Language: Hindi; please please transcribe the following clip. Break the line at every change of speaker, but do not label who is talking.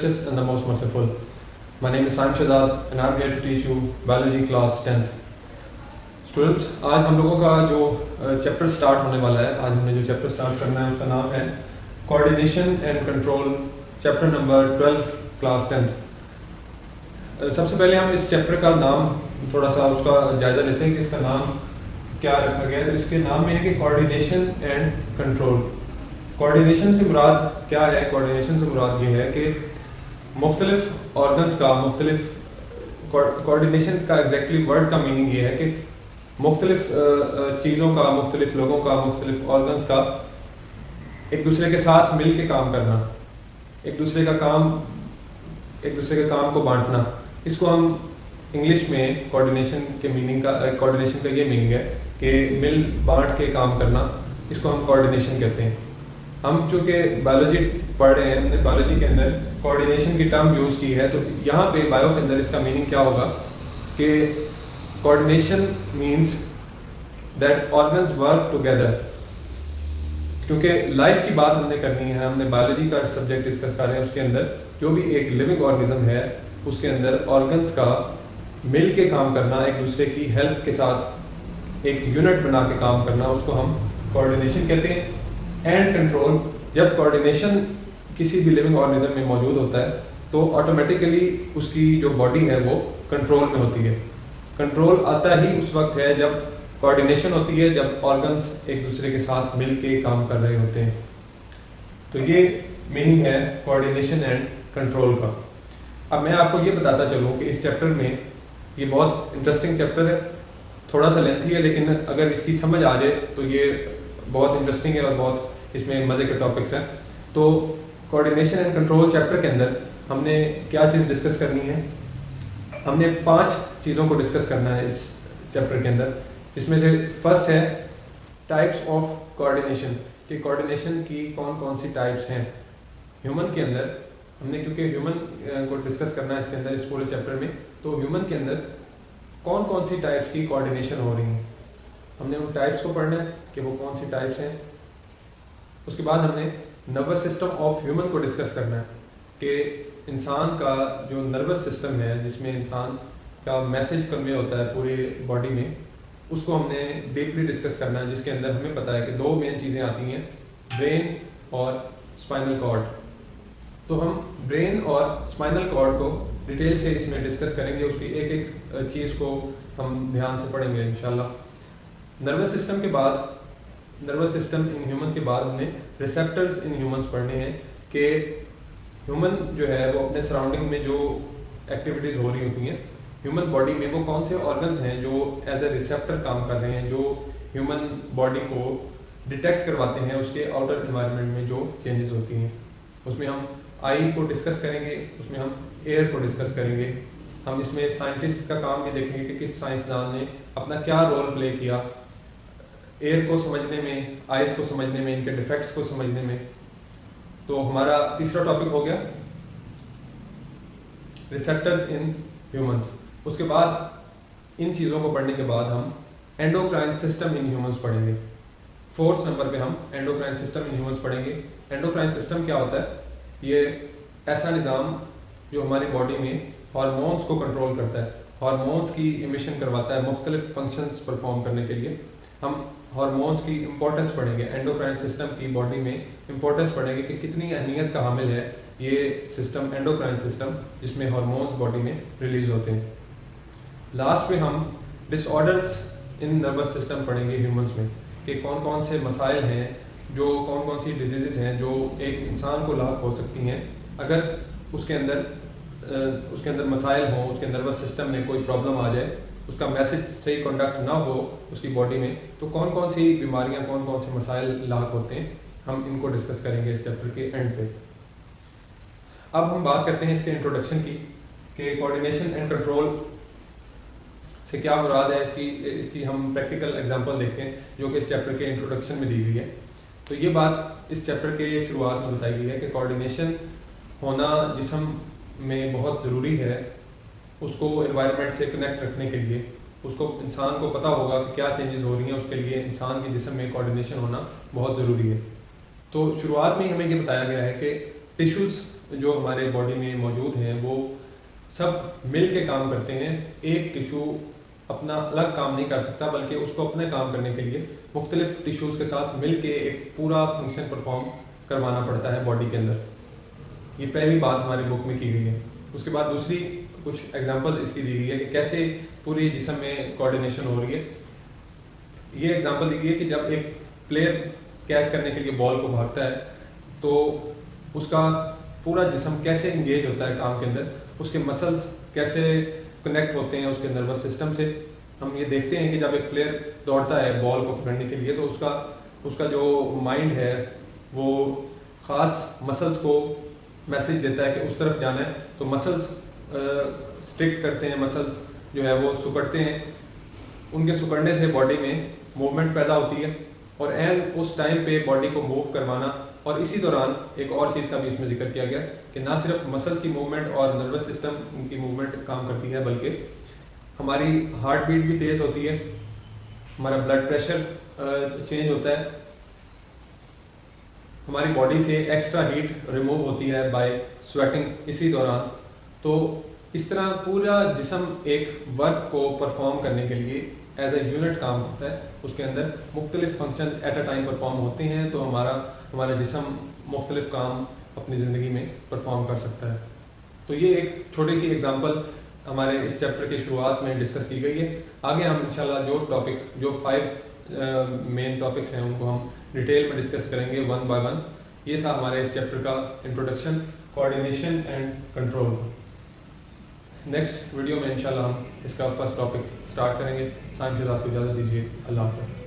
gracious and the most merciful. My name is Saim Shahzad and I am here to teach you biology class 10th. Students, आज हम लोगों का जो चैप्टर स्टार्ट होने वाला है, आज हमने जो चैप्टर स्टार्ट करना है उसका नाम है coordination and control, chapter number 12 class 10th। सबसे पहले हम इस चैप्टर का नाम थोड़ा सा उसका जायज़ा लेते हैं कि इसका नाम क्या रखा गया है। तो इसके नाम में है कि कोऑर्डिनेशन एंड कंट्रोल। कोऑर्डिनेशन से मुराद क्या है? कोऑर्डिनेशन से मुराद ये है कि मुख्तलिफ ऑर्गन्स का कोऑर्डिनेशन का एग्जैक्टली वर्ड का मीनिंग ये है कि मुख्तलिफ चीज़ों का, मुख्तलिफ लोगों का, मुख्तलिफ ऑर्गन्स का एक दूसरे के साथ मिल के काम करना, एक दूसरे के काम को बांटना। इसको हम इंग्लिश में कोऑर्डिनेशन के मीनिंग का, कोऑर्डिनेशन का ये मीनिंग है कि मिल बांट के काम करना, इसको हम कोऑर्डिनेशन कहते हैं। हम चूँकि बायोलॉजी पढ़ रहे हैं, हमने बायोलॉजी के अंदर कोऑर्डिनेशन की टर्म यूज़ की है, तो यहाँ पे बायो के अंदर इसका मीनिंग क्या होगा कि coordination means that organs work together. क्योंकि लाइफ की बात हमने करनी है, हमने बायोलॉजी का सब्जेक्ट डिस्कस कर रहे हैं, उसके अंदर जो भी एक लिविंग ऑर्गेनिज्म है उसके अंदर ऑर्गन्स का मिल के काम करना, एक दूसरे की हेल्प के साथ एक यूनिट बना के काम करना, उसको हम कोऑर्डिनेशन कहते हैं। एंड कंट्रोल, जब कोऑर्डिनेशन किसी भी लिविंग ऑर्गेनिज्म में मौजूद होता है तो ऑटोमेटिकली उसकी जो बॉडी है वो कंट्रोल में होती है। कंट्रोल आता ही उस वक्त है जब कोऑर्डिनेशन होती है, जब ऑर्गन्स एक दूसरे के साथ मिल के काम कर रहे होते हैं। तो ये मीनिंग है कोऑर्डिनेशन एंड कंट्रोल का। अब मैं आपको ये बताता चलूँ कि इस चैप्टर में, ये बहुत इंटरेस्टिंग चैप्टर है, थोड़ा सा लेंथी है, लेकिन अगर इसकी समझ आ जाए तो ये बहुत इंटरेस्टिंग है और बहुत इसमें मज़े के टॉपिक्स हैं। तो कोऑर्डिनेशन एंड कंट्रोल चैप्टर के अंदर हमने क्या चीज़ डिस्कस करनी है? हमने 5 चीज़ों को डिस्कस करना है इस चैप्टर के अंदर। इसमें से फर्स्ट है टाइप्स ऑफ कोऑर्डिनेशन, कि कोऑर्डिनेशन की कौन कौन सी टाइप्स हैं ह्यूमन के अंदर। हमने क्योंकि ह्यूमन को डिस्कस करना है इसके अंदर, इस पूरे चैप्टर में, तो ह्यूमन के अंदर कौन कौन सी टाइप्स की कोऑर्डिनेशन हो रही हैं, हमने उन टाइप्स को पढ़ना है कि वो कौन सी टाइप्स हैं। उसके बाद हमने नर्वस सिस्टम ऑफ ह्यूमन को डिस्कस करना है कि इंसान का जो नर्वस सिस्टम है, जिसमें इंसान का मैसेज कन्वे होता है पूरी बॉडी में, उसको हमने डीपली डिस्कस करना है, जिसके अंदर हमें पता है कि 2 मेन चीज़ें आती हैं, ब्रेन और स्पाइनल कॉर्ड। तो हम ब्रेन और स्पाइनल कॉर्ड को डिटेल से इसमें डिस्कस करेंगे, उसकी एक एक चीज़ को हम ध्यान से पढ़ेंगे इंशाल्लाह। नर्वस सिस्टम के बाद, नर्वस सिस्टम इन ह्यूमन के बाद हमने रिसेप्टर्स इन ह्यूमंस पढ़ने हैं कि ह्यूमन जो है वो अपने सराउंडिंग में जो एक्टिविटीज़ हो रही होती हैं ह्यूमन बॉडी में, वो कौन से ऑर्गन्स हैं जो एज ए रिसेप्टर काम कर रहे हैं, जो ह्यूमन बॉडी को डिटेक्ट करवाते हैं उसके आउटर इन्वायरमेंट में जो चेंजेस होती हैं। उसमें हम आई को डिस्कस करेंगे, उसमें हम एयर को डिस्कस करेंगे, हम इसमें साइंटिस्ट का काम भी देखेंगे कि किस साइंसदान ने अपना क्या रोल प्ले किया एयर को समझने में, आइज़ को समझने में, इनके डिफेक्ट्स को समझने में। तो हमारा तीसरा टॉपिक हो गया रिसेप्टर्स इन ह्यूमंस। उसके बाद इन चीज़ों को पढ़ने के बाद हम एंडोक्राइन सिस्टम इन ह्यूमंस पढ़ेंगे। 4th नंबर पे हम एंडोक्राइन सिस्टम इन ह्यूमंस पढ़ेंगे। एंडोक्राइन सिस्टम क्या होता है? ये ऐसा निज़ाम जो हमारी बॉडी में हार्मोन्स को कंट्रोल करता है, हार्मोन्स की इमिशन करवाता है मुख्तलिफ फंक्शंस परफॉर्म करने के लिए। हम हार्मोन्स की इम्पोर्टेंस पढ़ेंगे, एंडोक्राइन सिस्टम की बॉडी में इम्पोर्टेंस पढ़ेंगे कि कितनी अहमियत का हामिल है ये सिस्टम, एंडोक्राइन सिस्टम, जिसमें हार्मोन्स बॉडी में रिलीज होते हैं। लास्ट में हम डिसऑर्डर्स इन नर्वस सिस्टम पढ़ेंगे ह्यूमंस में, कि कौन कौन से मसाइल हैं, जो कौन कौन सी डिजीज़ हैं जो एक इंसान को लाक हो सकती हैं अगर उसके अंदर मसाइल हों, उसके नर्वस सिस्टम में कोई प्रॉब्लम आ जाए, उसका मैसेज सही कंडक्ट ना हो उसकी बॉडी में, तो कौन कौन सी बीमारियां, कौन कौन से मसाइल लाक होते हैं, हम इनको डिस्कस करेंगे इस चैप्टर के एंड पे। अब हम बात करते हैं इसके इंट्रोडक्शन की कि कोऑर्डिनेशन एंड कंट्रोल से क्या मुराद है। इसकी हम प्रैक्टिकल एग्जांपल देखते हैं जो कि इस चैप्टर के इंट्रोडक्शन में दी हुई है। तो ये बात इस चैप्टर के शुरुआत में बताई गई है कि कोऑर्डिनेशन होना जिस्म में बहुत ज़रूरी है, उसको एनवायरनमेंट से कनेक्ट रखने के लिए। उसको इंसान को पता होगा कि क्या चेंजेस हो रही हैं, उसके लिए इंसान के जिस्म में कोऑर्डिनेशन होना बहुत ज़रूरी है। तो शुरुआत में ही हमें ये बताया गया है कि टिश्यूज़ जो हमारे बॉडी में मौजूद हैं वो सब मिल के काम करते हैं। एक टिश्यू अपना अलग काम नहीं कर सकता, बल्कि उसको अपने काम करने के लिए मुख्तलिफ टिश्यूज़ के साथ मिल के एक पूरा फंक्शन परफॉर्म करवाना पड़ता है बॉडी के अंदर। ये पहली बात हमारी बुक में की गई है। उसके बाद दूसरी कुछ एग्जांपल इसकी दी गई है कि कैसे पूरी जिस्म में कोऑर्डिनेशन हो रही है। ये एग्जांपल दी गई है कि जब एक प्लेयर कैच करने के लिए बॉल को भागता है तो उसका पूरा जिस्म कैसे इंगेज होता है काम के अंदर, उसके मसल्स कैसे कनेक्ट होते हैं उसके नर्वस सिस्टम से। हम ये देखते हैं कि जब एक प्लेयर दौड़ता है बॉल को पकड़ने के लिए तो उसका जो माइंड है वो ख़ास मसल्स को मैसेज देता है कि उस तरफ जाना है, तो मसल्स स्ट्रिक्ट करते हैं, मसल्स जो है वो सुकड़ते हैं। उनके सुकड़ने से बॉडी में मूवमेंट पैदा होती है और एंड उस टाइम पे बॉडी को मूव करवाना। और इसी दौरान एक और चीज़ का भी इसमें जिक्र किया गया कि ना सिर्फ मसल्स की मूवमेंट और नर्वस सिस्टम की मूवमेंट काम करती है, बल्कि हमारी हार्ट बीट भी तेज़ होती है, हमारा ब्लड प्रेशर चेंज होता है, हमारी बॉडी से एक्स्ट्रा हीट रिमूव होती है बाय स्वेटिंग इसी दौरान। तो इस तरह पूरा जिस्म एक वर्क को परफॉर्म करने के लिए एज ए यूनिट काम करता है। उसके अंदर मुख्तलिफ function at a time perform होते हैं, तो हमारा जिस्म मुख्तलिफ काम अपनी ज़िंदगी में परफॉर्म कर सकता है। तो ये एक छोटी सी एग्जांपल हमारे इस चैप्टर के शुरुआत में डिस्कस की गई है। आगे हम इंशाल्लाह जो 5 मेन टॉपिक्स हैं उनको हम डिटेल में डिस्कस करेंगे वन बाय वन। ये था हमारे इस चैप्टर का introduction, coordination and control. Next video में इंशाल्लाह हम इसका फर्स्ट टॉपिक स्टार्ट करेंगे। साइंस आपको इजाज़त दीजिए। अल्लाह हाफ़िज़।